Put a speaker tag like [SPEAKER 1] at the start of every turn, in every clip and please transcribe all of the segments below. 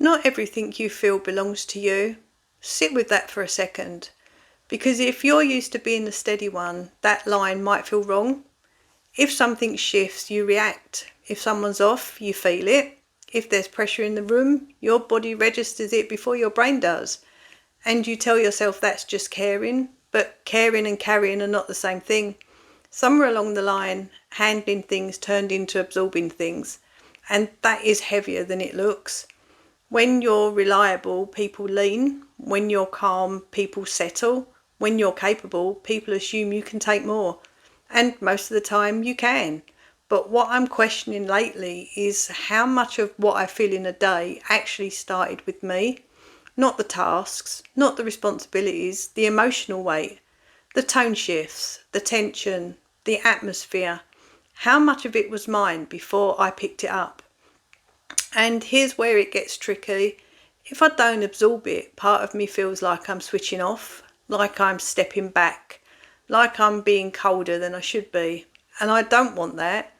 [SPEAKER 1] Not everything you feel belongs to you. Sit with that for a second. Because if you're used to being the steady one, that line might feel wrong. If something shifts, you react. If someone's off, you feel it. If there's pressure in the room, your body registers it before your brain does. And you tell yourself that's just caring, but caring and carrying are not the same thing. Somewhere along the line, handling things turned into absorbing things, and that is heavier than it looks. When you're reliable, people lean. When you're calm, people settle. When you're capable, people assume you can take more. And most of the time you can. But what I'm questioning lately is how much of what I feel in a day actually started with me. Not the tasks, not the responsibilities, the emotional weight, the tone shifts, the tension, the atmosphere. How much of it was mine before I picked it up? And here's where it gets tricky. If I don't absorb it, part of me feels like I'm switching off, like I'm stepping back, like I'm being colder than I should be. And I don't want that.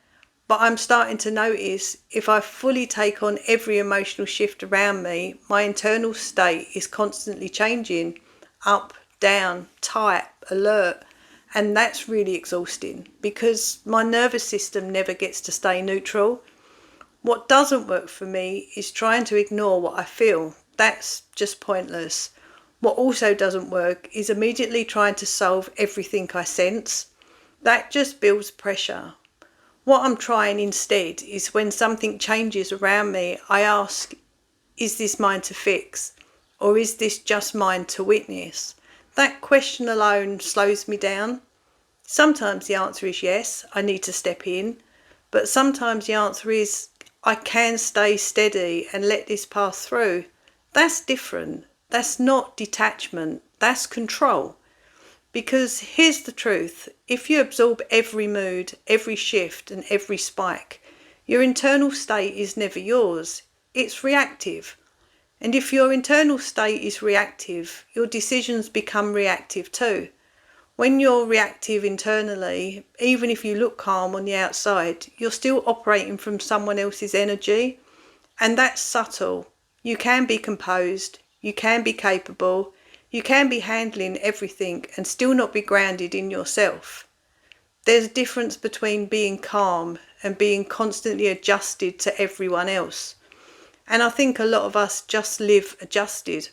[SPEAKER 1] But I'm starting to notice if I fully take on every emotional shift around me, my internal state is constantly changing, up, down, tight, alert. And that's really exhausting because my nervous system never gets to stay neutral. What doesn't work for me is trying to ignore what I feel. That's just pointless. What also doesn't work is immediately trying to solve everything I sense. That just builds pressure. What I'm trying instead is when something changes around me, I ask, is this mine to fix? Or is this just mine to witness? That question alone slows me down. Sometimes the answer is yes, I need to step in. But sometimes the answer is I can stay steady and let this pass through. That's different. That's not detachment. That's control. Because here's the truth, if you absorb every mood, every shift and every spike, your internal state is never yours. It's reactive. And if your internal state is reactive, your decisions become reactive too. When you're reactive internally, even if you look calm on the outside, you're still operating from someone else's energy. And that's subtle. You can be composed, you can be capable, you can be handling everything and still not be grounded in yourself. There's a difference between being calm and being constantly adjusted to everyone else. And I think a lot of us just live adjusted.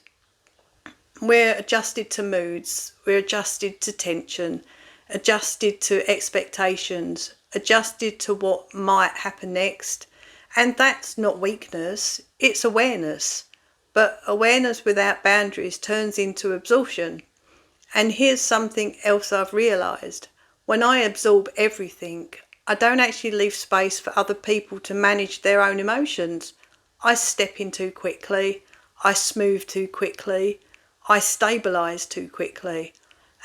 [SPEAKER 1] We're adjusted to moods, we're adjusted to tension, adjusted to expectations, adjusted to what might happen next. And that's not weakness, it's awareness. But awareness without boundaries turns into absorption. And here's something else I've realised. When I absorb everything, I don't actually leave space for other people to manage their own emotions. I step in too quickly, I smooth too quickly, I stabilise too quickly.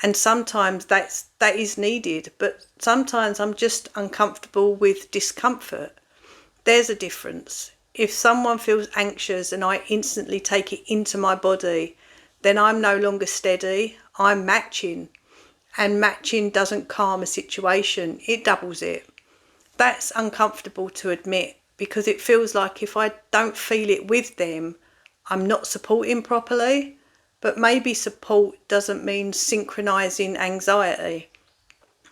[SPEAKER 1] And sometimes that is needed, but sometimes I'm just uncomfortable with discomfort. There's a difference. If someone feels anxious and I instantly take it into my body, then I'm no longer steady, I'm matching. And matching doesn't calm a situation, it doubles it. That's uncomfortable to admit because it feels like if I don't feel it with them, I'm not supporting properly. But maybe support doesn't mean synchronising anxiety.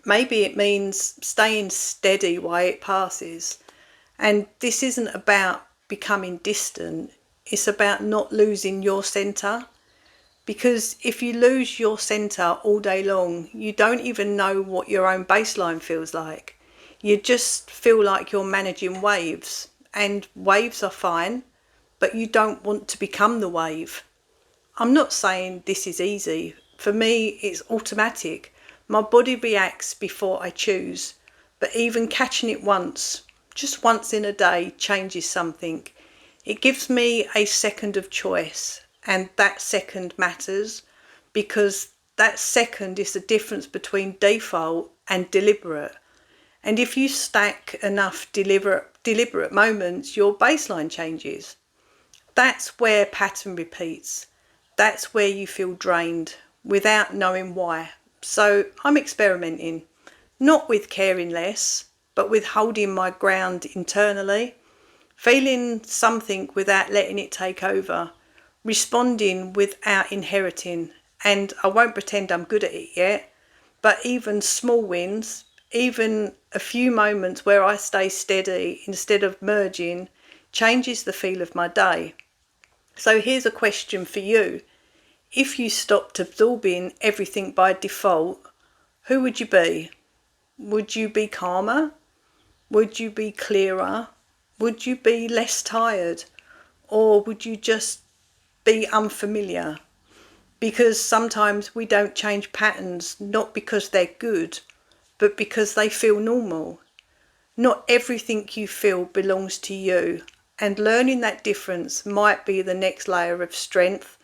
[SPEAKER 1] Maybe it means staying steady while it passes. And this isn't about becoming distant, it's about not losing your centre. Because if you lose your centre all day long, you don't even know what your own baseline feels like. You just feel like you're managing waves, and waves are fine, but you don't want to become the wave. I'm not saying this is easy. For me, it's automatic. My body reacts before I choose. But even catching it once, just once in a day, changes something. It gives me a second of choice. And that second matters because that second is the difference between default and deliberate. And if you stack enough deliberate moments, your baseline changes. That's where pattern repeats. That's where you feel drained without knowing why. So I'm experimenting, not with caring less, but with holding my ground internally. feeling something without letting it take over, responding without inheriting. And I won't pretend I'm good at it yet, but even small wins, even a few moments where I stay steady instead of merging, changes the feel of my day. So here's a question for you. If you stopped absorbing everything by default, who would you be? Would you be calmer? Would you be clearer? Would you be less tired? Or would you just be unfamiliar? Because sometimes we don't change patterns, not because they're good, but because they feel normal. Not everything you feel belongs to you, and learning that difference might be the next layer of strength.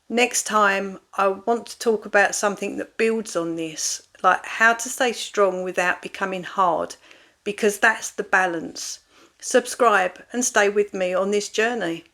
[SPEAKER 1] Next time, I want to talk about something that builds on this, like how to stay strong without becoming hard, because that's the balance. Subscribe and stay with me on this journey.